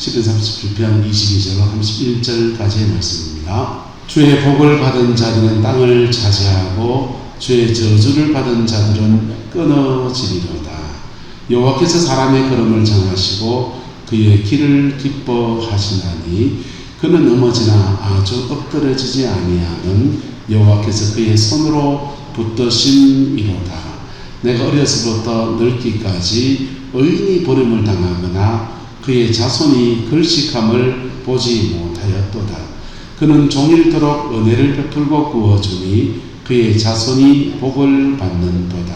시편 37편 22절로 31절까지의 말씀입니다. 주의 복을 받은 자들은 땅을 차지하고 주의 저주를 받은 자들은 끊어지리로다. 여호와께서 사람의 걸음을 정하시고 그의 길을 기뻐하시나니 그는 넘어지나 아주 엎드러지지 아니하는 여호와께서 그의 손으로 붙드심이로다. 내가 어려서부터 늙기까지 의인이 버림을 당하거나 그의 자손이 걸식함을 보지 못하였도다. 그는 종일토록 은혜를 베풀고 구워주니 그의 자손이 복을 받는도다.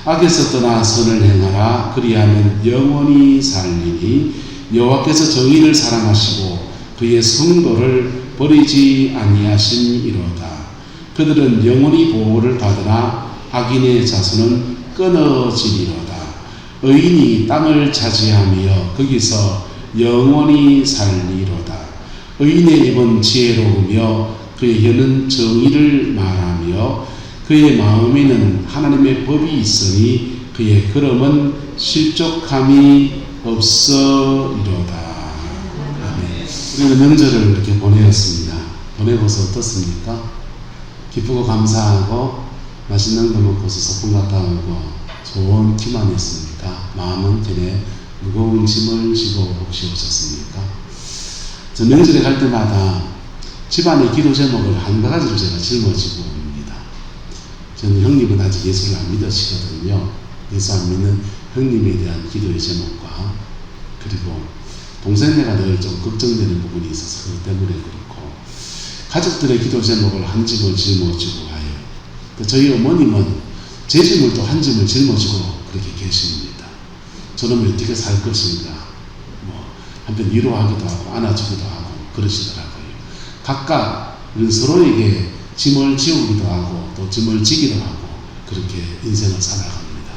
악에서 떠나 선을 행하라. 그리하면 영원히 살리니 여호와께서 정의를 사랑하시고 그의 성도를 버리지 아니하심이로다. 그들은 영원히 보호를 받으나 악인의 자손은 끊어지리로다. 의인이 땅을 차지하며 거기서 영원히 살리로다. 의인의 입은 지혜로우며 그의 혀는 정의를 말하며 그의 마음에는 하나님의 법이 있으니 그의 걸음은 실족함이 없으리로다. 아멘. 우리는 명절을 이렇게 보내었습니다. 보내고서 어떻습니까? 기쁘고 감사하고 맛있는 거 먹고서 소풍 갔다 오고 좋은 기만 했습니까? 마음은 편에 무거운 짐을 지고 혹시 오셨습니까? 저 명절에 갈 때마다 집안의 기도 제목을 한 가지로 제가 짊어지고 옵니다. 저는 형님은 아직 예수를 안 믿으시거든요. 예수 안 믿는 형님에 대한 기도의 제목과 그리고 동생네가 늘 좀 걱정되는 부분이 있어서 그것 때문에 그렇고 가족들의 기도 제목을 한 집을 짊어지고 가요. 저희 어머님은 제 짐을 또 한 짐을 짊어지고 그렇게 계십니다. 저는 어떻게 살 것인가 한편 위로하기도 하고 안아주기도 하고 그러시더라고요. 각각 서로에게 짐을 지우기도 하고 또 짐을 지기도 하고 그렇게 인생을 살아갑니다.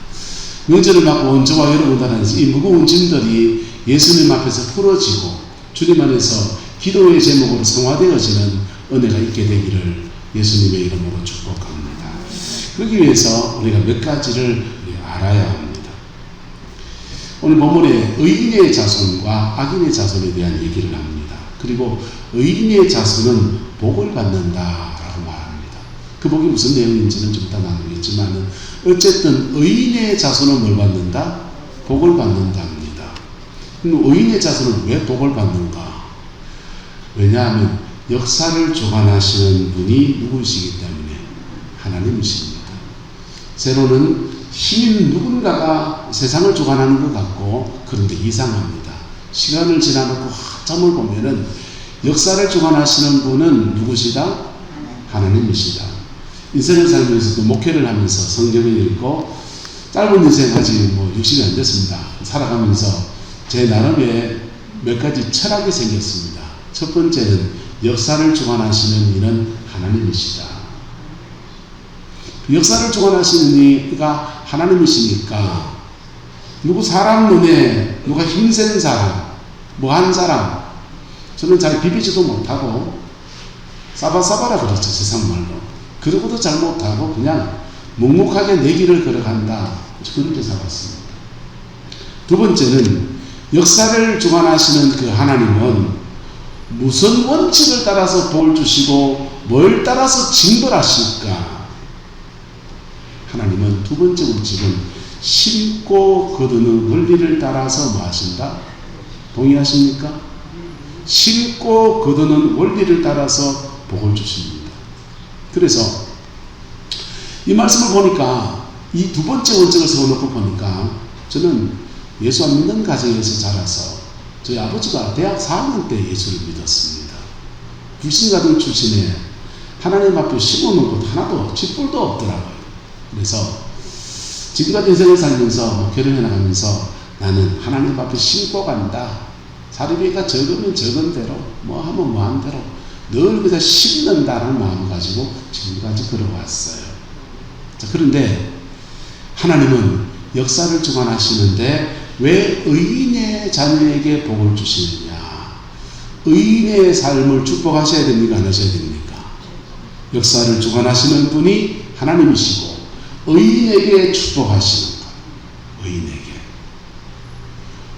명절을 맞고 온 저와 여러분들은 이 무거운 짐들이 예수님 앞에서 풀어지고 주님 안에서 기도의 제목으로 성화되어지는 은혜가 있게 되기를 예수님의 이름으로 축복합니다. 그러기 위해서 우리가 몇 가지를 알아야 합니다. 오늘 본문에 의인의 자손과 악인의 자손에 대한 얘기를 합니다. 그리고 의인의 자손은 복을 받는다라고 말합니다. 그 복이 무슨 내용인지는 좀 이따 나누겠지만 어쨌든 의인의 자손은 뭘 받는다? 복을 받는다 합니다. 그럼 의인의 자손은 왜 복을 받는가? 왜냐하면 역사를 주관하시는 분이 누구시기 때문에 하나님이십니다. 세로는 신인 누군가가 세상을 주관하는 것 같고 그런데 이상합니다. 시간을 지나놓고 한참을 보면은 역사를 주관하시는 분은 누구시다? 하나님이시다. 인생을 살면서도 목회를 하면서 성경을 읽고 짧은 인생 아직 60이 안 됐습니다. 살아가면서 제 나름의 몇 가지 철학이 생겼습니다. 첫 번째는 역사를 주관하시는 이는 하나님이시다. 역사를 주관하시는 이가 하나님이시니까 누구 사람 눈에 누가 힘센 사람, 뭐한 사람 저는 잘 비비지도 못하고 싸바싸바라 그렇죠. 세상 말로. 그러고도 잘 못하고 그냥 묵묵하게 내 길을 걸어간다. 그렇게 살았습니다. 두 번째는 역사를 주관하시는 그 하나님은 무슨 원칙을 따라서 복을 주시고 뭘 따라서 징벌하실까? 하나님은 두 번째 원칙은 심고 거두는 원리를 따라서 뭐 하신다? 동의하십니까? 심고 거두는 원리를 따라서 복을 주십니다. 그래서 이 말씀을 보니까 이 두 번째 원칙을 세워놓고 보니까 저는 예수 안 믿는 가정에서 자라서 저희 아버지가 대학 4학년 때 예수를 믿었습니다. 불신가정 출신에 하나님 앞에 심어놓은 것 하나도 쥐뿔도 없더라고요. 그래서 지금까지 인생을 살면서 결혼해 나가면서 나는 하나님 앞에 심고 간다. 자리비가 적으면 적은 대로 하면 한 대로 늘 그냥 심는다는 마음을 가지고 지금까지 걸어왔어요. 자, 그런데 하나님은 역사를 주관하시는데 왜 의인의 자녀에게 복을 주시느냐? 의인의 삶을 축복하셔야 됩니까? 안 하셔야 됩니까? 역사를 주관하시는 분이 하나님이시고 의인에게 축복하시는 것. 의인에게.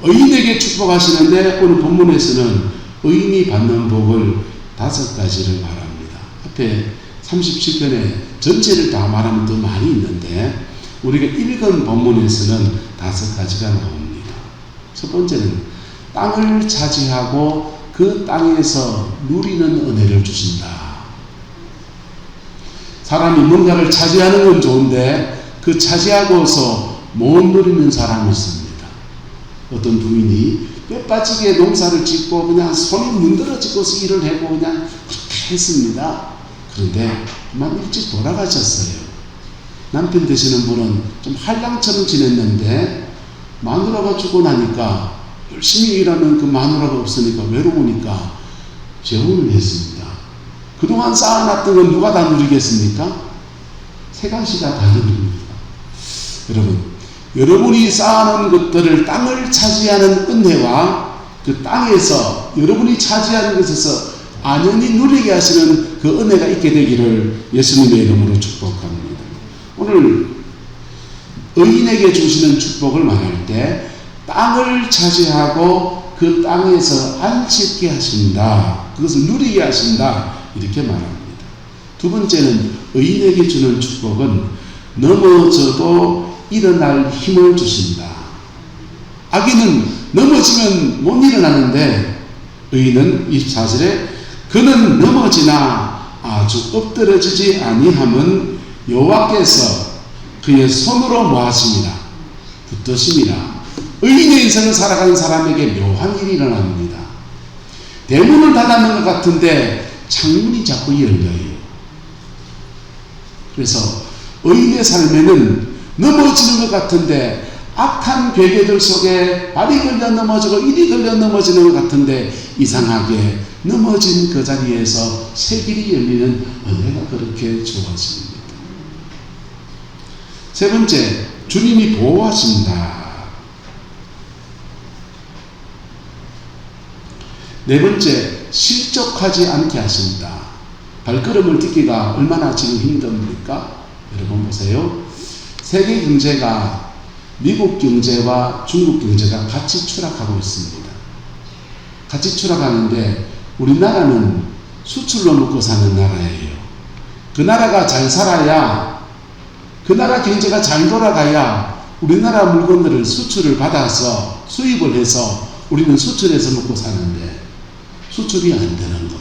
의인에게 축복하시는데 오늘 본문에서는 의인이 받는 복을 5가지를 말합니다. 앞에 37편에 전체를 다 말하면 더 많이 있는데 우리가 읽은 본문에서는 5가지가 나옵니다. 첫 번째는 땅을 차지하고 그 땅에서 누리는 은혜를 주신다. 사람이 뭔가를 차지하는 건 좋은데 그 차지하고서 못 누리는 사람이 있습니다. 어떤 부인이 뼈빠지게 농사를 짓고 그냥 손이 문드러지고서 일을 하고 그냥 그렇게 했습니다. 그런데 그만 일찍 돌아가셨어요. 남편 되시는 분은 좀 한량처럼 지냈는데 마누라가 죽고 나니까 열심히 일하는 그 마누라가 없으니까 외로우니까 재혼을 했습니다. 그동안 쌓아놨던 건 누가 다 누리겠습니까? 세간시가 다 누립니다. 여러분이 쌓아놓은 것들을 땅을 차지하는 은혜와 그 땅에서 여러분이 차지하는 것에서 안연히 누리게 하시는 그 은혜가 있게 되기를 예수님의 이름으로 축복합니다. 오늘 의인에게 주시는 축복을 말할 때 땅을 차지하고 그 땅에서 안식게 하신다. 그것을 누리게 하신다. 이렇게 말합니다. 두 번째는 의인에게 주는 축복은 넘어져도 일어날 힘을 주신다. 악인은 넘어지면 못 일어나는데 의인은 24절에 그는 넘어지나 아주 엎드러지지 아니함은 여호와께서 그의 손으로 모하심이라 붙드심이라. 의인의 인생을 살아가는 사람에게 묘한 일이 일어납니다. 대문을 닫아놓은 것 같은데 창문이 자꾸 열려요. 그래서 의인의 삶에는 넘어지는 것 같은데 악한 괴계들 속에 발이 걸려 넘어지고 이리 걸려 넘어지는 것 같은데 이상하게 넘어진 그 자리에서 새 길이 열리는 은혜가 그렇게 주어집니다. 세 번째, 주님이 보호하신다. 네 번째, 실족하지 않게 하신다. 발걸음을 딛기가 얼마나 지금 힘듭니까? 여러분 보세요. 세계 경제가 미국 경제와 중국 경제가 같이 추락하고 있습니다. 같이 추락하는데 우리나라는 수출로 먹고 사는 나라예요. 그 나라가 잘 살아야, 그 나라 경제가 잘 돌아가야 우리나라 물건들을 수출을 받아서 수입을 해서 우리는 수출해서 먹고 사는데 수출이 안 되는 겁니다.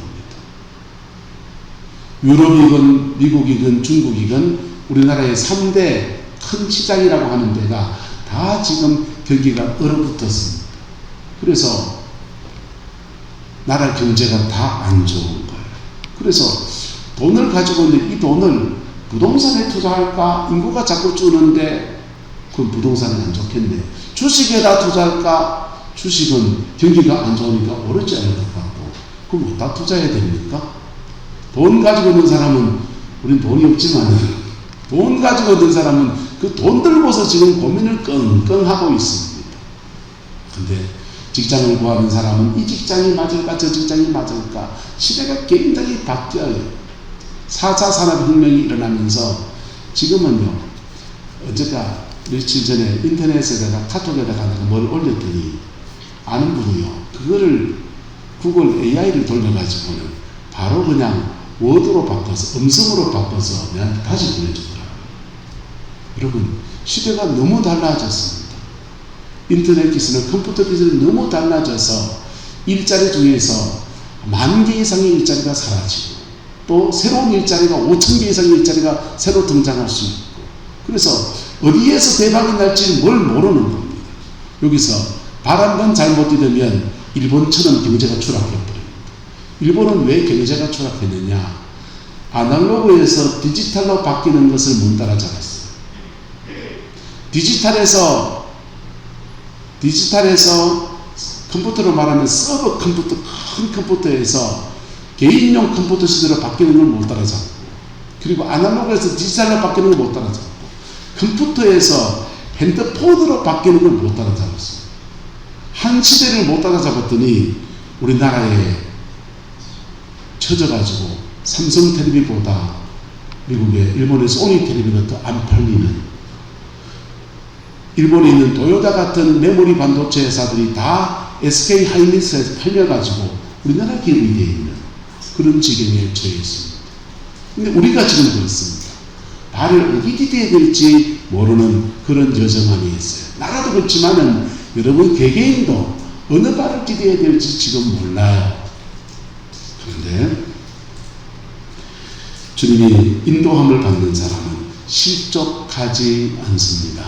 유럽이건 미국이건 중국이건 우리나라의 3대 큰 시장이라고 하는 데가 다 지금 경기가 얼어붙었습니다. 그래서 나라 경제가 다 안 좋은 거예요. 그래서 돈을 가지고 있는데 이 돈을 부동산에 투자할까? 인구가 자꾸 줄는데 그건 부동산은 안 좋겠네. 주식에다 투자할까? 주식은 경기가 안 좋으니까 오르지 않을 것 같고 그럼 어디다 투자해야 됩니까? 돈 가지고 있는 사람은 우린 돈이 없지만 돈 가지고 있는 사람은 그 돈 들고서 지금 고민을 끙끙 하고 있습니다. 근데 직장을 구하는 사람은 이 직장이 맞을까 저 직장이 맞을까 시대가 굉장히 바뀌어요. 4차 산업혁명이 일어나면서 지금은요, 어제가 며칠 전에 인터넷에다가 카톡에다가 내가 뭘 올렸더니 아는 분이요, 그거를 구글 AI를 돌려가지고는 바로 그냥 워드로 바꿔서 음성으로 바꿔서 내한테 다시 보내주더라고요. 여러분, 시대가 너무 달라졌습니다. 인터넷 기술은 컴퓨터 기술이 너무 달라져서 일자리 중에서 10,000개 이상의 일자리가 사라지고 또 새로운 일자리가 5,000개 이상의 일자리가 새로 등장할 수 있고, 그래서 어디에서 대박이 날지 뭘 모르는 겁니다. 여기서 발 한 번 잘못 디디면 일본처럼 경제가 추락해버립니다. 일본은 왜 경제가 추락했느냐? 아날로그에서 디지털로 바뀌는 것을 못 따라잡았어요. 디지털에서 컴퓨터로 말하면 서버 컴퓨터, 큰 컴퓨터에서 개인용 컴퓨터 시대로 바뀌는 걸 못 따라잡고, 그리고 아날로그에서 디지털로 바뀌는 걸 못 따라잡고, 컴퓨터에서 핸드폰으로 바뀌는 걸 못 따라잡았어요. 한 시대를 못 따라잡았더니 우리나라에 쳐져가지고 삼성 텔레비보다 미국의 일본의 소니 텔레비가 더 안 팔리는, 일본에 있는 도요타 같은 메모리 반도체 회사들이 다 SK 하이닉스에서 팔려가지고 우리나라 기업이 되어 있는 그런 지경에 처해 있습니다. 근데 우리가 지금 그렇습니다. 발을 어디 디뎌야 될지 모르는 그런 여정 안에 있어요. 나라도 그렇지만은 여러분 개개인도 어느 발을 디뎌야 될지 지금 몰라요. 그런데 주님이 인도함을 받는 사람은 실족하지 않습니다.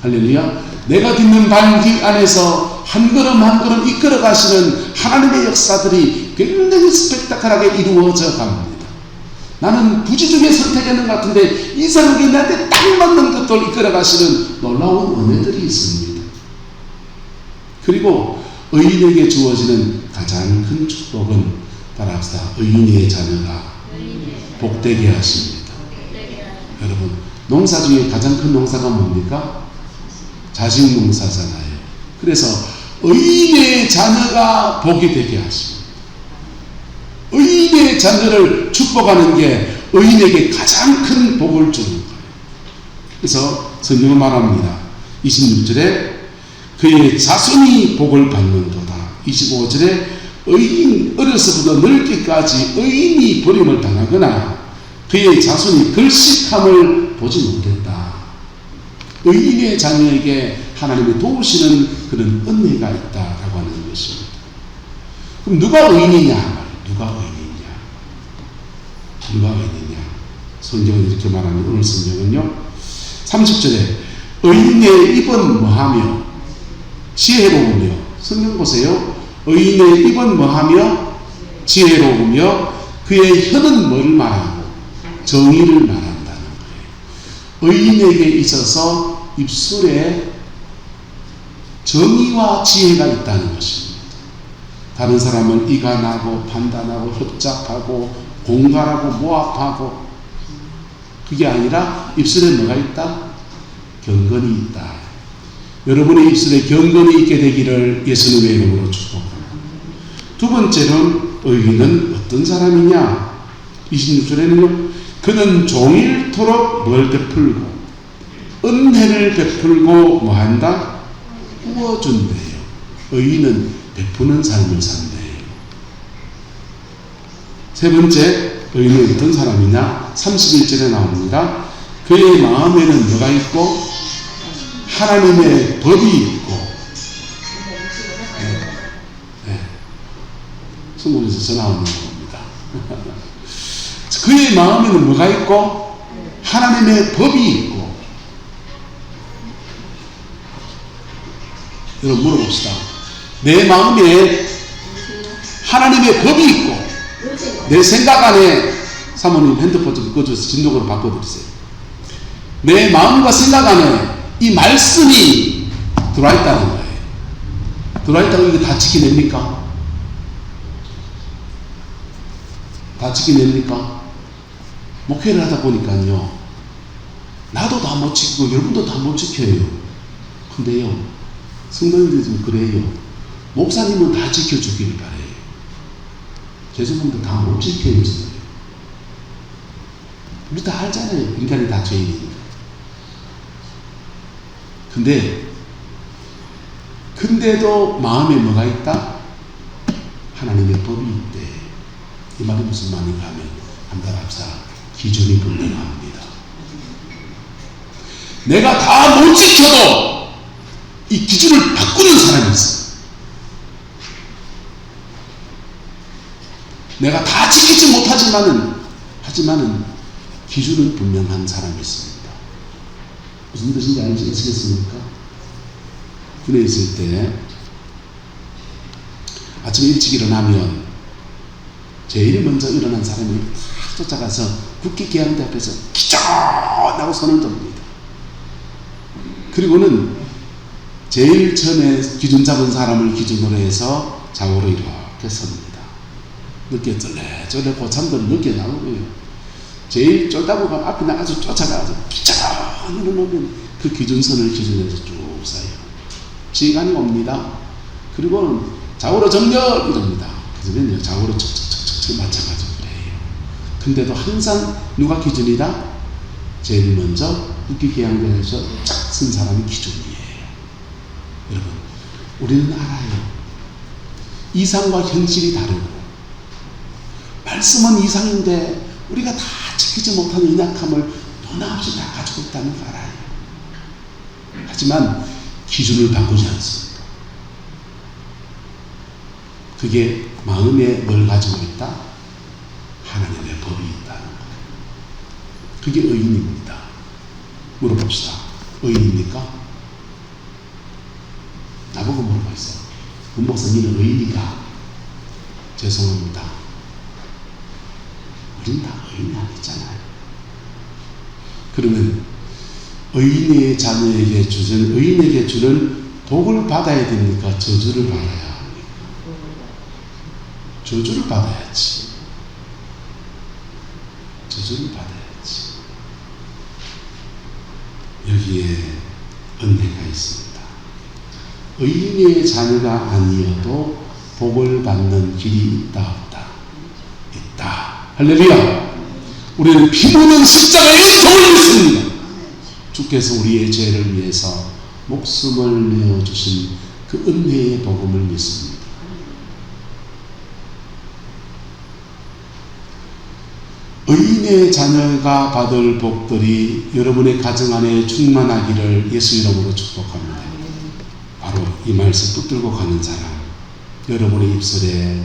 할렐루야. 내가 딛는 발길 안에서 한 걸음 한 걸음 이끌어 가시는 하나님의 역사들이 굉장히 스펙타클하게 이루어져 갑니다. 나는 부지중에 선택했는 것 같은데 이상하게 나한테 딱 맞는 것들 이끌어 가시는 놀라운 은혜들이 있습니다. 그리고 의인에게 주어지는 가장 큰 축복은 따라합시다. 의인의 자녀가 복되게 하십니다. 여러분, 농사 중에 가장 큰 농사가 뭡니까? 자식 농사잖아요. 그래서 의인의 자녀가 복이 되게 하십니다. 의인의 자녀를 축복하는 게 의인에게 가장 큰 복을 주는 거예요. 그래서 성경은 말합니다. 26절에 그의 자손이 복을 받는도다. 25절에 의인 어려서부터 늙기까지 의인이 버림을 당하거나 그의 자손이 글식함을 보지 못했다. 의인의 자녀에게 하나님이 도우시는 그런 은혜가 있다라고 하는 것입니다. 그럼 누가 의인이냐? 누가 의인이냐? 누가 의인이냐? 성경은 이렇게 말하는 오늘 성경은요. 30절에 의인의 입은 뭐하며 지혜로우며, 성경 보세요. 의인의 입은 뭐하며 지혜로우며 그의 혀는 뭘 말하고 정의를 말한다는 거예요. 의인에게 있어서 입술에 정의와 지혜가 있다는 것입니다. 다른 사람은 이간하고 판단하고 협잡하고 공갈하고 모압하고, 그게 아니라 입술에 뭐가 있다? 경건이 있다. 여러분의 입술에 경건이 있게 되기를 예수님의 이름으로 축복합니다. 두 번째는 의인은 어떤 사람이냐? 26절에는요. 그는 종일토록 뭘 베풀고 은혜를 베풀고 뭐한다? 부어준대요. 의인은 베푸는 삶을 산대요. 세 번째, 의인은 어떤 사람이냐? 31절에 나옵니다. 그의 마음에는 뭐가 있고 하나님의 법이 있고, 성경에서 전하는 겁니다. 그의 마음에는 뭐가 있고 하나님의 법이 있고. 여러분 물어봅시다. 내 마음에 하나님의 법이 있고 내 생각 안에, 사모님 핸드폰 좀 꺼줘서 진동으로 바꿔드리세요. 내 마음과 생각 안에 이 말씀이 들어와 있다는 거예요. 들어와 있다고 이거 다 지켜냅니까? 다 지켜냅니까? 목회를 하다 보니까요, 나도 다 못 지키고 여러분도 다 못 지켜요. 근데요, 성도님들이 좀 그래요. 목사님은 다 지켜주길 바래요. 제자분들 다 못 지켜요. 우리 다 알잖아요. 인간이 다 죄인이니까. 근데도 마음에 뭐가 있다? 하나님의 법이 있대. 이 말이 무슨 말인가 하면, 한달 앞사 기준이 분명합니다. 내가 다 못 지켜도 이 기준을 바꾸는 사람이 있어. 내가 다 지키지 하지만은 기준은 분명한 사람이 있습니다. 무슨 뜻인지 아시겠습니까? 군에 있을 때 아침에 일찍 일어나면 제일 먼저 일어난 사람이 탁 쫓아가서 국기 계양대 앞에서 기존하고 손을 듭니다. 그리고는 제일 처음에 기준 잡은 사람을 기준으로 해서 좌우로 이렇게 섭니다. 늦게 쩔레 고참들은 늦게 나오고요. 제일 쫄다고 가면 앞에 나가서 쫓아가서 기존으로 놓으면 그 기준선을 기준해서 쭉 쌓여요. 시간이 옵니다. 그리고 좌우로 정렬 이럽니다. 그러면 좌우로 척척척척 맞춰가지고 그래요. 근데도 항상 누가 기준이다? 제일 먼저 육기계양대에서 쫙 쓴 사람이 기준이에요. 여러분, 우리는 알아요. 이상과 현실이 다르고, 말씀은 이상인데 우리가 다 지키지 못하는 연약함을 너나 없이 다 가지고 있다는 걸 알아요. 하지만 기준을 바꾸지 않습니다. 그게 마음에 뭘 가지고 있다? 하나님의 법이 있다는 거예요. 그게 의인입니다. 물어봅시다. 의인입니까? 나보고 물어봐 있어. 목사님은 의인이가? 죄송합니다. 우린 다 의인이 아니잖아요. 그러면 의인의 자녀에게 주는, 의인에게 주는 복을 받아야 됩니까? 저주를 받아야 합니까? 저주를 받아야지. 저주를 받아야지. 여기에 은혜가 있습니다. 의인의 자녀가 아니어도 복을 받는 길이 있다 없다? 있다. 할렐루야. 우리는 피 묻은 십자가의 은총을 믿습니다. 주께서 우리의 죄를 위해서 목숨을 내어주신 그 은혜의 복음을 믿습니다. 의인의 자녀가 받을 복들이 여러분의 가정 안에 충만하기를 예수 이름으로 축복합니다. 바로 이 말씀 붙들고 가는 사람, 여러분의 입술에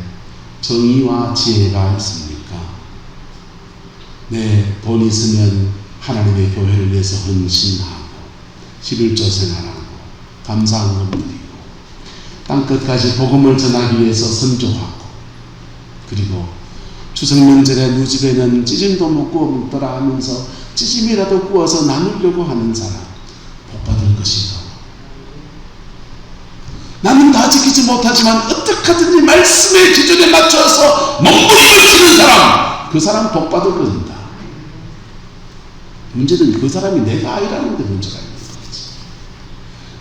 정의와 지혜가 있습니까? 네, 돈 있으면 하나님의 교회를 위해서 헌신하고 11조 생활하고 감사한 것 드리고 땅끝까지 복음을 전하기 위해서 선조하고, 그리고 추석 명절에 누집에는 찌짐도 못 구워 먹더라 하면서 찌짐이라도 구워서 나누려고 하는 사람, 복받을 것이다. 나는 다 지키지 못하지만 어떻게든지 말씀의 기준에 맞춰서 몸부림을 치는 사람, 그 사람 복받을 것이다. 문제는 그 사람이 내가 아니라는 데 문제가 있는 거지.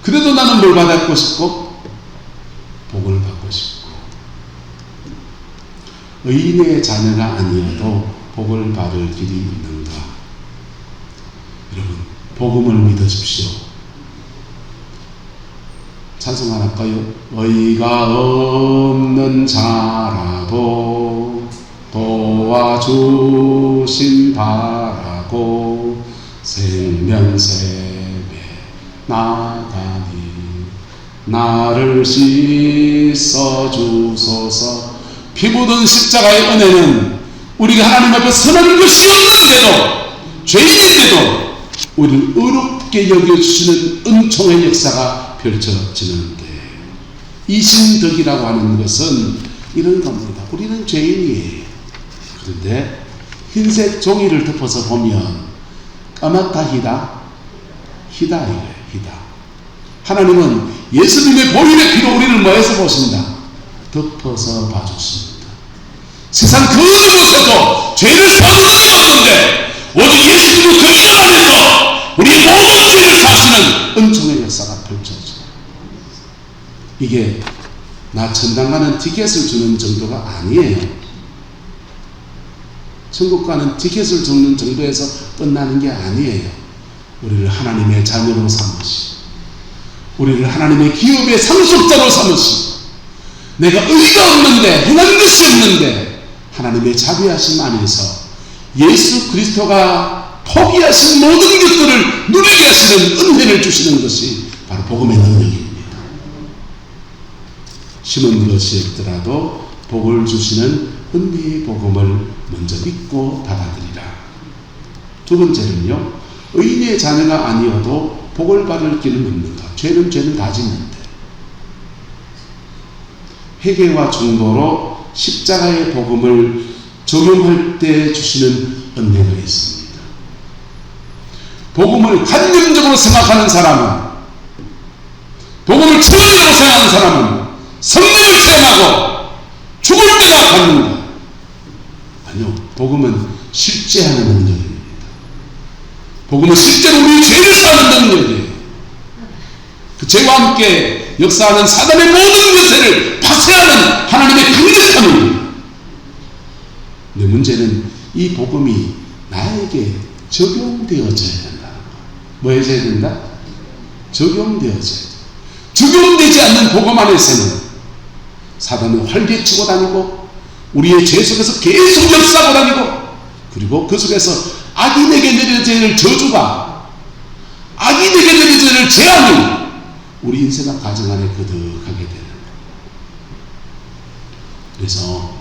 그래도 나는 뭘 받고 싶고 복을 받고 싶고, 의인의 자녀가 아니어도 복을 받을 길이 있는가? 여러분, 복음을 믿으십시오. 찬송 하나 할까요? 의가 없는 자라도 도와주신 바라고 생명샘에 나가니 나를 씻어주소서. 피 묻은 십자가의 은혜는 우리가 하나님 앞에 선한 것이 없는데도, 죄인인데도 우리를 의롭게 여겨주시는 은총의 역사가 펼쳐지는데, 이신덕이라고 하는 것은 이런 겁니다. 우리는 죄인이에요. 그런데 흰색 종이를 덮어서 보면 까맣다 희다? 희다 이거예요. 희다. 하나님은 예수님의 보혈의 피로 우리를 뭐해서 보신다? 덮어서 봐줬습니다. 세상 그 어느 곳에도 죄를 사는 것이 없는데 오직 예수님의 그 이름 안에서 우리 모든 죄를 사시는 은총의 역사가 펼쳐져요. 이게 나 천당 가는 티켓을 주는 정도가 아니에요. 천국 가는 티켓을 주는 정도에서 끝나는 게 아니에요. 우리를 하나님의 자녀로 삼으시고, 우리를 하나님의 기업의 상속자로 삼으시고, 내가 의가 없는데, 행한 것이 없는데 하나님의 자비하심 안에서 예수 그리스도가 포기하신 모든 것들을 누리게 하시는 은혜를 주시는 것이 바로 복음의 능력입니다. 심은 것이 없더라도 복을 주시는 은혜의 복음을 먼저 믿고 받아들이라. 두 번째는요, 의인의 자녀가 아니어도 복을 받을 길은 없는가? 죄는 다 짓는데 회개와 중보로 십자가의 복음을 적용할 때 주시는 은혜가 있습니다. 복음을 관념적으로 생각하는 사람은, 복음을 체험적으로 생각하는 사람은 성령을 체험하고 죽을 때가 받는 것. 아니요, 복음은 실제하는 능력입니다. 복음은 실제로 우리 죄를 사는 능력이에요. 그 죄와 함께 역사하는 사단의 모든 것을 파쇄하는 하나님의 강력함입니다. 근데 문제는 이 복음이 나에게 적용되어져야 된다는 거예요. 뭐 해줘야 된다? 적용되어져야 돼. 적용되지 않는 복음 안에서는 사단은 활개치고 다니고 우리의 죄 속에서 계속 역사하고 다니고, 그리고 그 속에서 악인에게 내려져야 할 저주가, 악인에게 내려져야 할 재앙이 우리 인생과 가정 안에 거듭하게 되는 거예요. 그래서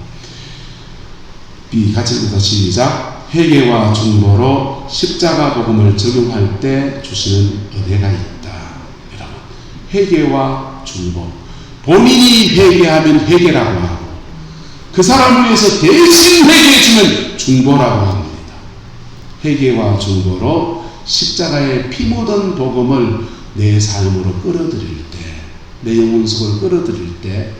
같이 읽어서 시작. 회개와 중보로 십자가 복음을 적용할 때 주시는 은혜가 있다. 여러분, 회개와 중보, 본인이 회개하면 회개라고 하고 그 사람을 위해서 대신 회개해주면 중보라고 합니다. 회개와 중보로 십자가의 피 묻은 복음을 내 삶으로 끌어들일 때, 내 영혼 속을 끌어들일 때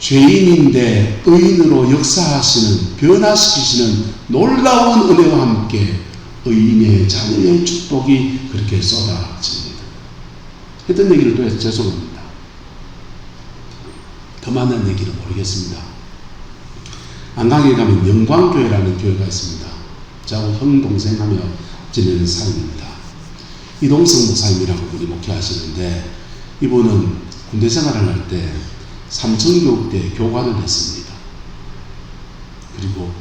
죄인인데 의인으로 역사하시는, 변화시키시는 놀라운 은혜와 함께 의인의 자녀의 축복이 그렇게 쏟아집니다. 했던 얘기를 또 해서 죄송합니다. 더 많은 얘기를 모르겠습니다. 안강에 가면 영광교회라는 교회가 있습니다. 저하고 형 동생하며 지내는 사람입니다. 이동성 목사님이라고 분이 목회하시는데, 이분은 군대 생활을 할 때 삼천교육대 교관을 했습니다. 그리고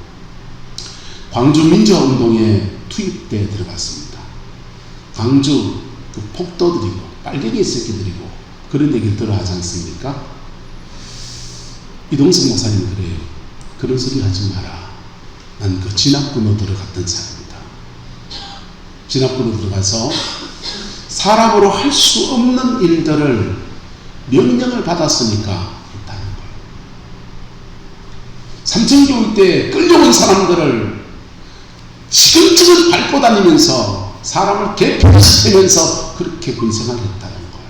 광주 민주화운동에 투입대 들어갔습니다. 광주 그 폭도들이고 빨갱이 새끼들이고 그런 얘기를 들어 하지 않습니까? 이동성 목사님은 그래요. 그런 소리 하지 마라. 난 그 진압군으로 들어갔던 사람이다. 진압군으로 들어가서 사람으로 할 수 없는 일들을 명령을 받았으니까 했다는 거예요. 삼천교육 때 끌려온 사람들을 지근지근 밟고 다니면서 사람을 개편시키면서 그렇게 군생활을 했다는 거예요.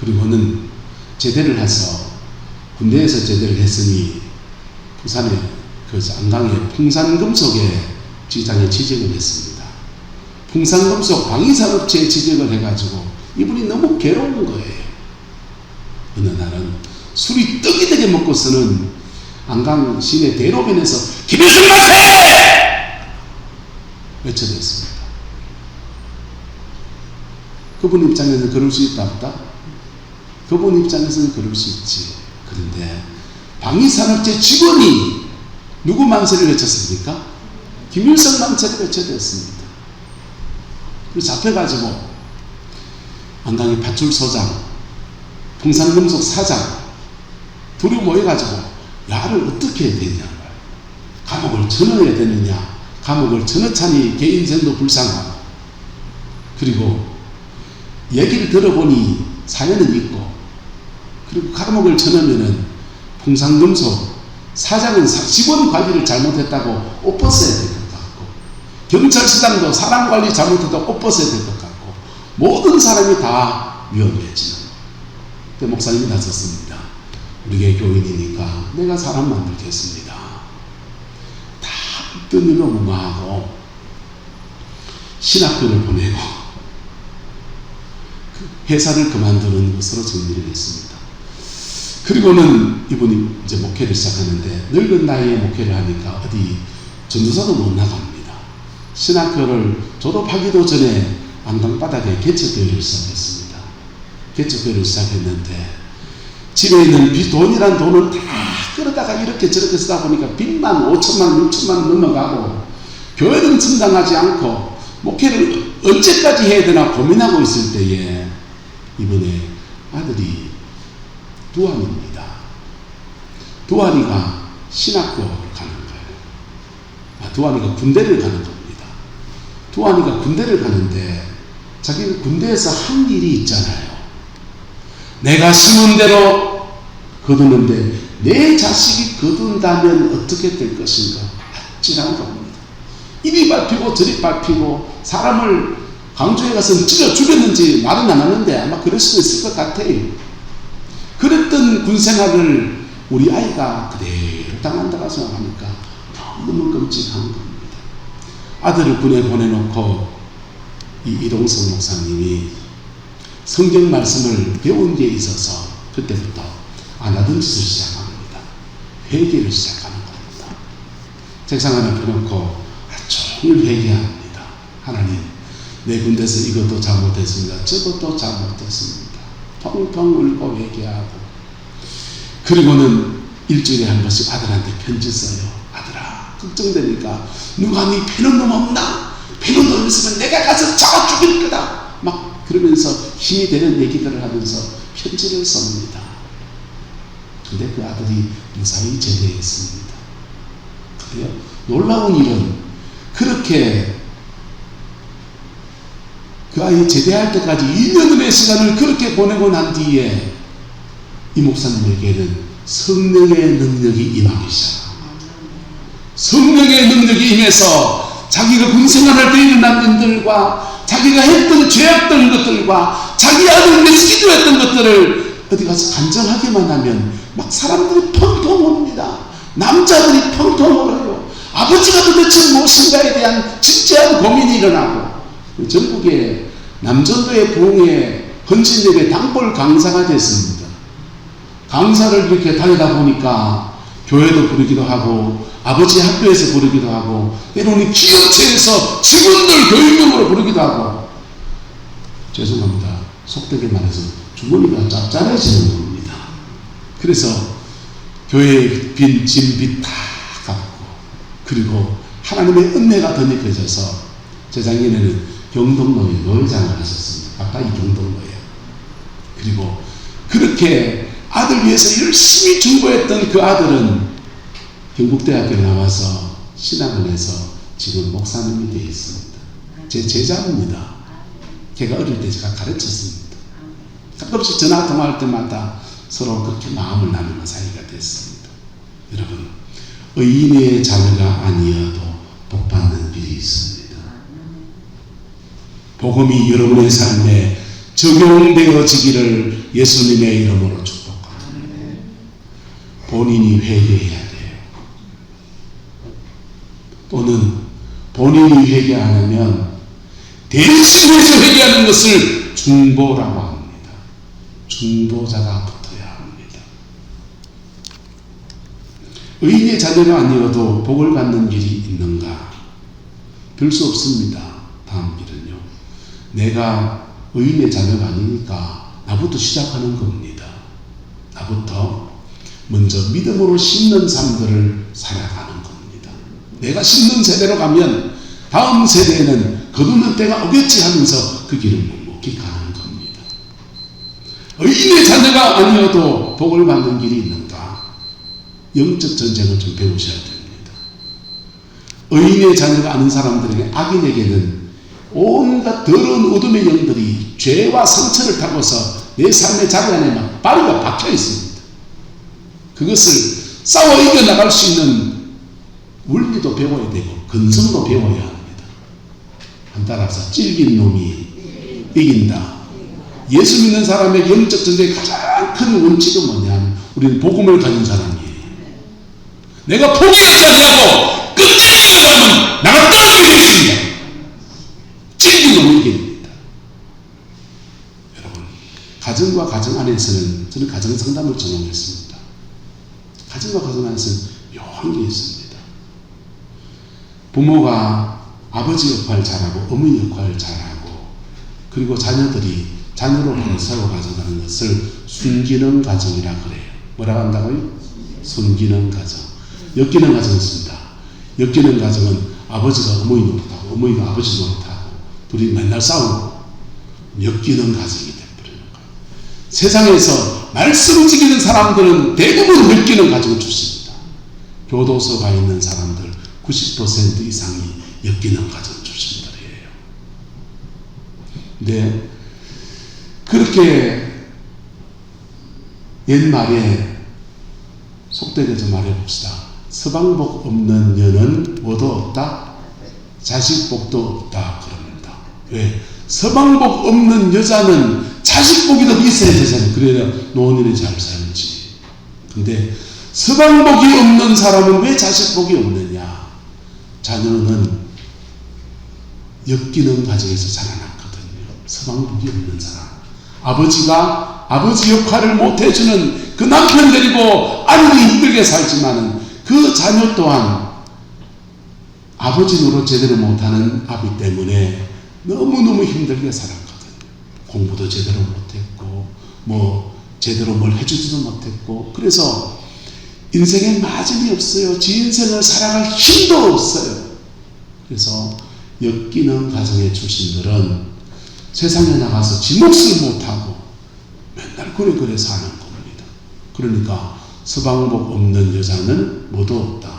그리고는 제대를 해서 군대에서 제대를 했으니 부산의 그 안강의 풍산금속에 지장에 취직을 했습니다. 풍산금속 방위산업체에 취직을 해가지고 이분이 너무 괴로운 거예요. 어느 날은 술이 떡이 되게 먹고서는 안강 시내 대로변에서 김일성 만세! 외쳐댔습니다. 그분 입장에서는 그럴 수 있다 없다? 그분 입장에서는 그럴 수 있지. 그런데 방위산업체 직원이 누구 만세를 외쳤습니까? 김일성 만세를 외쳐댔습니다. 그래서 잡혀가지고 안강의 파출소장, 풍산금속 사장 둘이 모여가지고 야를 어떻게 해야 되냐, 감옥을 쳐넣어야 되느냐, 감옥을 쳐넣자니 개인 인생도 불쌍하고, 그리고 얘기를 들어보니 사연은 있고, 그리고 감옥을 쳐넣으면은 풍산금속 사장은 직원 관리를 잘못했다고 옷 벗어야 될 것 같고, 경찰서장도 사람 관리 잘못했다고 옷 벗어야 될 것 같고, 모든 사람이 다 위험해지는. 그때 목사님이 나섰습니다. 우리 교회 교인이니까 내가 사람 만들겠습니다. 다 어떤 일로 무마하고 신학교를 보내고 회사를 그만두는 것으로 정리를 했습니다. 그리고는 이분이 이제 목회를 시작하는데, 늙은 나이에 목회를 하니까 어디 전도사도 못 나갑니다. 신학교를 졸업하기도 전에 안강바닥에 개척교회를 시작했습니다. 개척교회를 시작했는데 집에 있는 돈이란 돈을 다 끌어다가 이렇게 저렇게 쓰다 보니까 빚만 5천만 6천만 넘어가고, 교회는 성장하지 않고 목회를 언제까지 해야 되나 고민하고 있을 때에 이번에 아들이 두한입니다. 두한이가 신학교 가는 거예요. 두한이가 군대를 가는 겁니다. 두한이가 군대를 가는데 자기는 군대에서 한 일이 있잖아요. 내가 심은 대로 거두는데 내 자식이 거둔다면 어떻게 될 것인가, 아찔한 겁니다. 이리 밟히고 저리 밟히고, 사람을 광주에 가서 찔러 죽였는지 말은 안 하는데 아마 그럴 수도 있을 것 같아요. 그랬던 군생활을 우리 아이가 그대로 당한다고 생각하니까 너무 끔찍한 겁니다. 아들을 군에 보내놓고 이동성 목사님이 성경 말씀을 배운 데 있어서 그때부터 안 하던 짓을 시작합니다. 회개를 시작하는 겁니다. 책상 하나 펴놓고 아주 종일 회개합니다. 하나님, 내 군대에서 이것도 잘못했습니다. 저것도 잘못했습니다. 펑펑 울고 회개하고, 그리고는 일주일에 한 번씩 아들한테 편지 써요. 아들아, 걱정되니까 누가 네 패는 놈 없나? 패는 놈 있으면 내가 가서 잡아 죽일 거다. 막 그러면서 힘이 되는 얘기들을 하면서 편지를 씁니다. 근데 그 아들이 무사히 제대했습니다. 그래요? 놀라운 일은 그렇게 그 아이 제대할 때까지 2년의 시간을 그렇게 보내고 난 뒤에 이 목사님에게는 성령의 능력이 임하기 시작합니다. 성령의 능력이 임해서 자기가 군생활할 때 일어난 일들과 자기가 했던 죄악던 것들과 자기 아들 위해서 기도했던 것들을 어디 가서 간증하기만 하면 막 사람들이 펑펑 옵니다. 남자들이 펑펑 울어요. 아버지가 도대체 무엇인가에 대한 진지한 고민이 일어나고, 전국에 남전도의 부흥회 헌신예배 단골 강사가 됐습니다. 강사를 이렇게 다니다 보니까 교회도 부르기도 하고 아버지 학교에서 부르기도 하고 때로는 기업체에서 직원들 교육용으로 부르기도 하고, 죄송합니다, 속되게 말해서 주머니가 짭짤해지는 겁니다. 그래서 교회에 빈 진빚 다 갚고, 그리고 하나님의 은혜가 덧입혀져서 재작년에는 경동로에 노회장을 하셨습니다. 가까이 경동로에. 그리고 그렇게 아들 위해서 열심히 중보했던 그 아들은 경북대학교에 나와서 신학을 해서 지금 목사님이 되어 있습니다. 제 제자입니다. 걔가 어릴 때 제가 가르쳤습니다. 가끔씩 전화 통화할 때마다 서로 그렇게 마음을 나누는 사이가 됐습니다. 여러분, 의인의 자녀가 아니어도 복받는 길이 있습니다. 복음이 여러분의 삶에 적용되어지기를 예수님의 이름으로 축복합니다. 본인이 회개해야 돼요. 또는 본인이 회개 안 하면 대신해서 회개하는 것을 중보라고 합니다. 중보자가 붙어야 합니다. 의인의 자녀가 아니어도 복을 받는 길이 있는가? 별 수 없습니다. 다음 길은요, 내가 의인의 자녀가 아니니까 나부터 시작하는 겁니다. 나부터 먼저 믿음으로 심는 삶들을 살아가는 겁니다. 내가 심는 세대로 가면 다음 세대에는 거두는 때가 오겠지 하면서 그 길을 묵묵히 가는 겁니다. 의인의 자녀가 아니어도 복을 받는 길이 있는가? 영적 전쟁을 좀 배우셔야 됩니다. 의인의 자녀가 아닌 사람들에게, 악인에게는 온갖 더러운 어둠의 영들이 죄와 상처를 타고서 내 삶의 자리 안에 막 바위가 박혀 있습니다. 그것을 싸워 이겨나갈 수 있는 원리도 배워야 되고 근성도 배워야 합니다. 한 따라서 찔긴 놈이 이긴다. 예수 믿는 사람의 영적 전쟁의 가장 큰 원칙은 뭐냐면 우리는 복음을 가진 사람이에요. 내가 포기하지 아니하고 끝까지 가면 나가 떨어지겠습니다. 찔긴 놈이 이깁니다. 여러분, 가정과 가정 안에서는 저는 가정 상담을 전공했습니다. 가정과 가정 안에서는 묘한 게 있습니다. 부모가 아버지 역할 잘하고 어머니 역할 잘하고, 그리고 자녀들이 자녀로 세워 가져가는 것을 순기능 가정이라 그래요. 뭐라고 한다고요? 순기능 가정. 엮이는 가정이 있습니다. 엮이는 가정은 아버지가 어머니 노릇하고 어머니가 아버지 노릇하고 둘이 맨날 싸우고 엮이는 가정이 되어버리는 거예요. 세상에서 말씀 지키는 사람들은 대부분 엮이는 가정 출신입니다. 교도소 가 있는 사람들 90% 이상이 엮이는 가정 출신들이에요. 네, 그렇게 옛말에 속되게 좀 말해봅시다. 서방복 없는 여는 뭐도 없다? 자식복도 없다 그럽니다. 왜? 서방복 없는 여자는 자식복이 더 있어야 되잖아요. 그래야 노년에 잘 살지. 근데 서방복이 없는 사람은 왜 자식복이 없느냐? 자녀는 엮이는 가정에서 자라났거든요. 서방복이 없는 사람. 아버지가 아버지 역할을 못해주는 그 남편 데리고 아무리 힘들게 살지만은 그 자녀 또한 아버지 노릇 제대로 못하는 아비 때문에 너무너무 힘들게 살았거든요. 공부도 제대로 못했고 제대로 뭘 해주지도 못했고, 그래서 인생에 마진이 없어요. 지 인생을 살아갈 힘도 없어요. 그래서 엮이는 가정의 출신들은 세상에 나가서 지 몫을 못하고 맨날 그래 사는 겁니다. 그러니까 서방복 없는 여자는 뭐도 없다.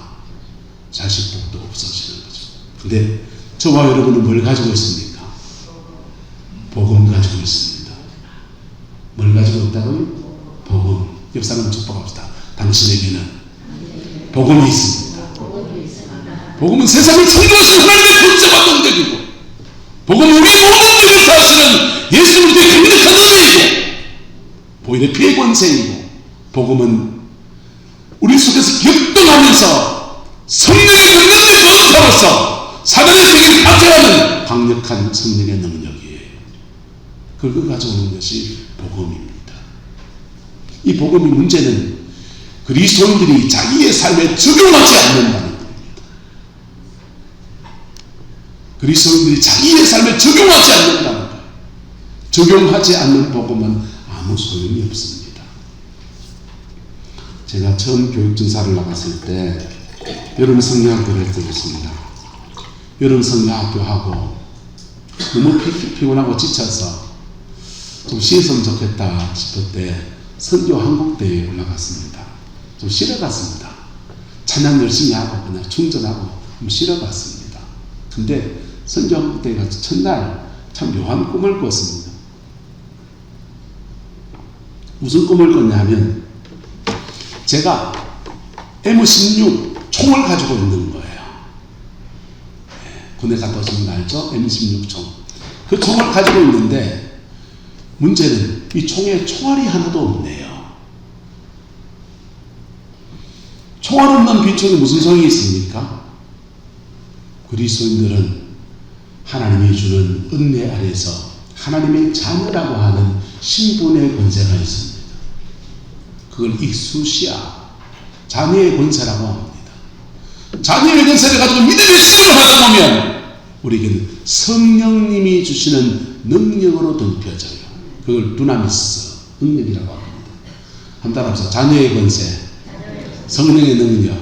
자식복도 없어지는 거죠. 근데 저와 여러분은 뭘 가지고 있습니까? 복음 가지고 있습니다. 뭘 가지고 있다고요? 복음. 옆 사람 축복합시다. 당신에게는 복음이 있습니다. 복음은 세상을 창조하신 하나님의 권세와 능력이고, 복음은 우리 모든 일을 사시는 예수 그리스도의 강력한 은혜이고, 보혈의 피의 권세이고, 복음은 우리 속에서 격동하면서 성령의 능력의 거듭함으로써 사단의 세계를 파괴하는 강력한 성령의 능력이에요. 그걸 가져오는 것이 복음입니다. 이 복음의 문제는 그리스도인들이 자기의 삶에 적용하지 않는다는 겁니다. 그리스도인들이 자기의 삶에 적용하지 않는다는 거예요. 적용하지 않는 복음은 아무 소용이 없습니다. 제가 처음 교육전사를 나갔을 때 여름 성경학교를 들었습니다. 여름 성경학교하고 너무 피곤하고 지쳐서 좀 쉬었으면 좋겠다 싶을 때 선교 한국대회에 올라갔습니다. 좀 쉬러 갔습니다. 찬양 열심히 하고 그날 충전하고 쉬러 갔습니다. 근데 선교 한국대회 가서 첫날 참 묘한 꿈을 꿨습니다. 무슨 꿈을 꿨냐면 제가 M16 총을 가지고 있는 거예요. 군에 갔다 오신 분 알죠? M16 총. 그 총을 가지고 있는데 문제는 이 총에 총알이 하나도 없네요. 총알 없는 비총이 무슨 소용이 있습니까? 그리스도인들은 하나님이 주는 은혜 아래서 하나님의 자녀라고 하는 신분의 권세가 있습니다. 그걸 익수시아, 자녀의 권세라고 합니다. 자녀의 권세를 가지고 믿음의 시험을 하다 보면 우리에게는 성령님이 주시는 능력으로 덮여져요. 그걸 두나미스, 능력이라고 합니다. 한번 따라합시다. 자녀의 권세, 성령의 능력.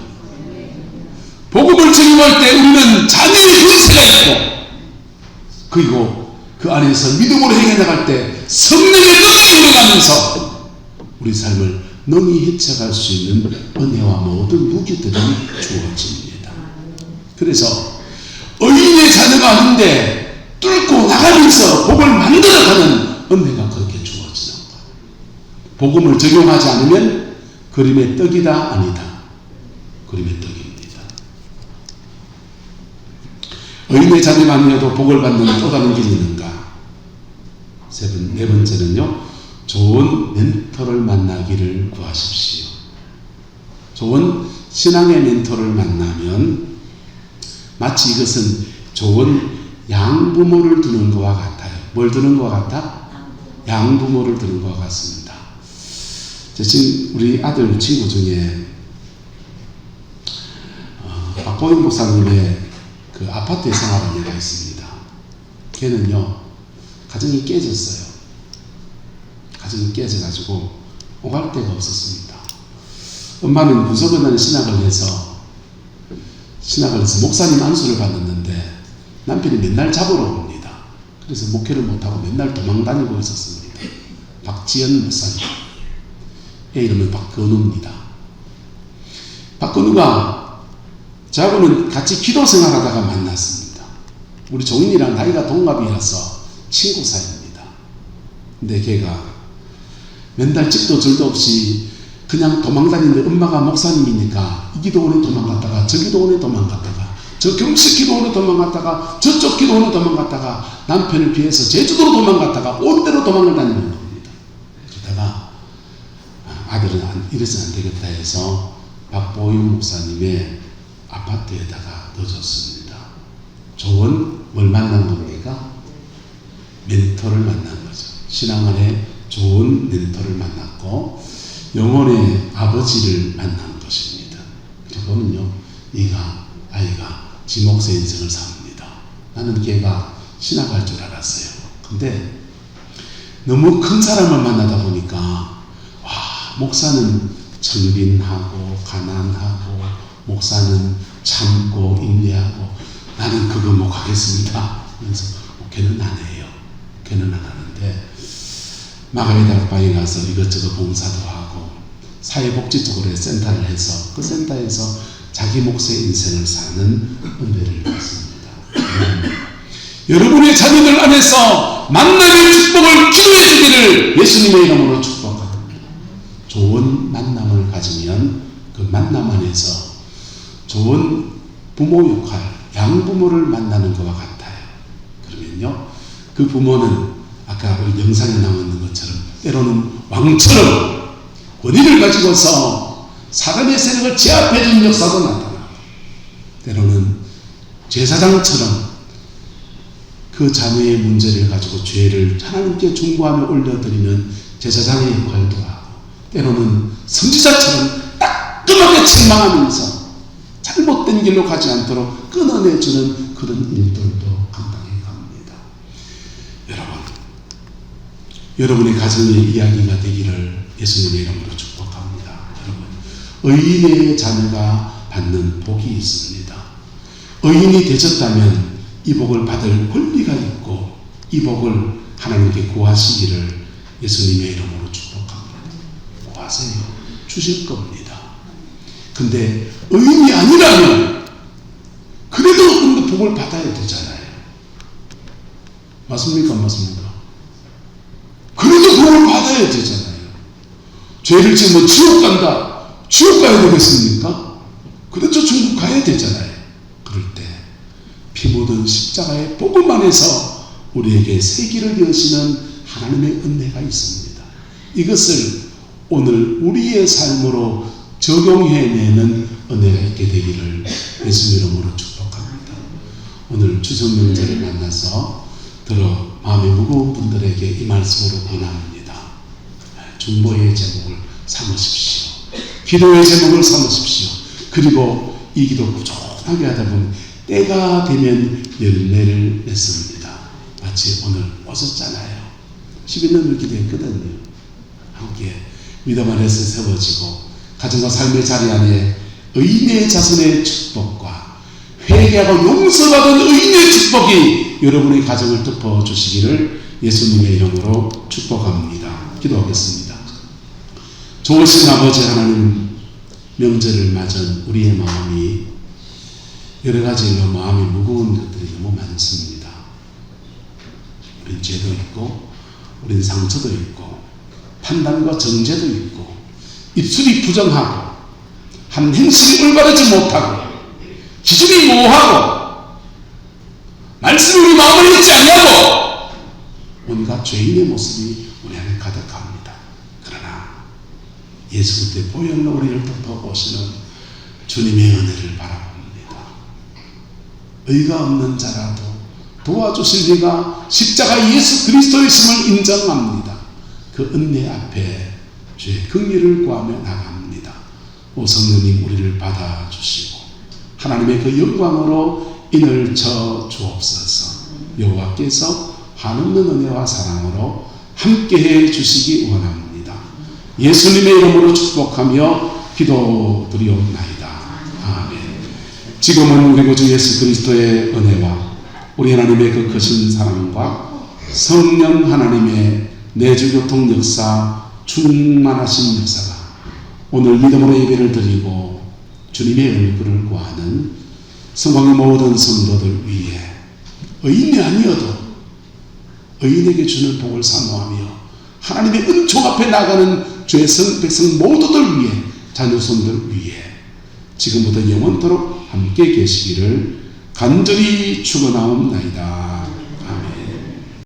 복음을 적용할 때 우리는 자녀의 권세가 있고, 그리고 그 안에서 믿음으로 행해 나갈 때 성령의 능력이 일어나면서 우리 삶을 능히 헤쳐갈 수 있는 은혜와 모든 무기들이 주어집니다. 그래서 의인의 자녀가 아닌데 뚫고 나가면서 복을 만들어가는 은혜가 그렇게 주어지는 거예요. 복음을 적용하지 않으면 그림의 떡이다 아니다. 그림의 떡입니다. 의인의 자녀가 아니어도 복을 받는 또 다른 길이 있는가? 네 번째는요, 좋은 멘토를 만나기를 구하십시오. 좋은 신앙의 멘토를 만나면 마치 이것은 좋은 양부모를 두는 것과 같아요. 뭘 두는 것과 같아? 양부모를 두는 것과 같습니다. 지금 우리 아들 친구 중에 박보영 목사님의 그 아파트에 생활하는 애가 있습니다. 걔는요, 가정이 깨졌어요. 가정이 깨져가지고 오갈 데가 없었습니다. 엄마는 무서워하는 신학을 해서 목사님 안수를 받았는데 남편이 맨날 잡으러 옵니다. 그래서 목회를 못하고 맨날 도망다니고 있었습니다. 박지연 목사님. 애 이름은 박건우입니다. 박건우가 저하고는 같이 기도 생활하다가 만났습니다. 우리 종인이랑 나이가 동갑이라서 친구 사이입니다. 근데 걔가 맨날 집도 절도 없이 그냥 도망다니는데 엄마가 목사님이니까 이 기도원에 도망갔다가 저 기도원에 도망갔다가 저 경식 기도원에 도망갔다가 저쪽 기도원에 도망갔다가 남편을 피해서 제주도로 도망갔다가 온 데로 도망을 다니는 겁니다. 그러다가 아들은 이래서는 안 되겠다 해서 박보윤 목사님의 아파트에다가 넣어줬습니다. 좋은 뭘 만난 겁니까? 멘토를 만난 거죠. 신앙 안에 좋은 멘토를 만났고 영혼의 아버지를 만난 것입니다. 그러면요, 아이가 지 목사 인생을 삽니다. 나는 걔가 신학할 줄 알았어요. 근데 너무 큰 사람을 만나다 보니까 와, 목사는 청빈하고 가난하고 목사는 참고 인내하고 나는 그거 못 하겠습니다. 그래서 걔는 안 해요. 걔는 안 하는데 마가의 다락방에 가서 이것저것 봉사도 하고 사회복지 쪽으로 센터를 해서 그 센터에서 자기 몫의 인생을 사는 은혜를 받습니다. 여러분의 자녀들 안에서 만남의 축복을 기도해 주기를 예수님의 이름으로 축복합니다. 좋은 만남을 가지면 그 만남 안에서 좋은 부모 역할, 양부모를 만나는 것과 같아요. 그러면요, 그 부모는 아까 우리 영상에 나오는 것처럼 때로는 왕처럼 권위를 가지고서 사람의 세력을 제압해 준 역사도 나타나고, 때로는 제사장처럼 그 자녀의 문제를 가지고 죄를 하나님께 중보하며 올려드리는 제사장의 역할도 하고, 때로는 선지자처럼 따끔하게 책망하면서 잘못된 길로 가지 않도록 끊어내주는 그런 일들도 감당해 갑니다. 여러분의 가정의 이야기가 되기를 예수님의 이름으로 축복합니다. 여러분, 의인의 자녀가 받는 복이 있습니다. 의인이 되셨다면 이 복을 받을 권리가 있고 이 복을 하나님께 구하시기를 예수님의 이름으로 축복합니다. 구하세요. 주실 겁니다. 근데 의인이 아니라면 그래도 복을 받아야 되잖아요. 맞습니까? 맞습니까? 그래도 복을 받아야 되잖아요. 죄를 지으면 지옥 간다. 지옥 가야 되겠습니까? 그래도 천국 가야 되잖아요. 그럴 때 피 묻은 십자가의 복음 안에서 우리에게 새 길을 여시는 하나님의 은혜가 있습니다. 이것을 오늘 우리의 삶으로 적용해내는 은혜가 있게 되기를 예수님 이름으로 축복합니다. 오늘 추석 명절을 만나서 들어 마음이 무거운 분들에게 이 말씀으로 권합니다. 중보의 제목을 삼으십시오. 기도의 제목을 삼으십시오. 그리고 이 기도 꾸준하게 하다 보면 때가 되면 열매를 맺습니다. 마치 오늘 오셨잖아요. 11년을 기도했거든요. 함께 믿음 안에서 세워지고 가정과 삶의 자리 안에 의인의 자손의 축복과 회개하고 용서받은 의인의 축복이 여러분의 가정을 덮어주시기를 예수님의 이름으로 축복합니다. 기도하겠습니다. 좋으신 아버지 하나님, 명절을 맞은 우리의 마음이 여러 가지로 마음이 무거운 것들이 너무 많습니다. 우린 죄도 있고 우린 상처도 있고 판단과 정죄도 있고 입술이 부정하고 한 행실이 올바르지 못하고 기준이 모호하고 말씀이 우리 마음을 잊지 아니하고 온갖 죄인의 모습이 우리 안에 가득합니다. 그러나 예수 그때 보혈로 우리를 덮어보시는 주님의 은혜를 바라봅니다. 의가 없는 자라도 도와주실 리가 십자가 예수 그리스도이심을 인정합니다. 그 은혜 앞에 주의 긍휼을 구하며 나갑니다. 오 성령님, 우리를 받아주시고 하나님의 그 영광으로 인을 쳐 주옵소서. 여호와께서 한없는 은혜와 사랑으로 함께해 주시기 원합니다. 예수님의 이름으로 축복하며 기도드리옵나이다. 아멘. 지금은 우리 구주 예수 그리스도의 은혜와 우리 하나님의 그 크신 사랑과 성령 하나님의 내주교통 역사, 충만하신 역사가 오늘 믿음으로 예배를 드리고 주님의 얼굴을 구하는 성광의 모든 성도들 위해 의인이 아니어도 의인에게 주는 복을 사모하며 하나님의 은총 앞에 나가는 죄의 백성 모두들 위해, 자녀손들 위해 지금부터 영원토록 함께 계시기를 간절히 축원하옵나이다.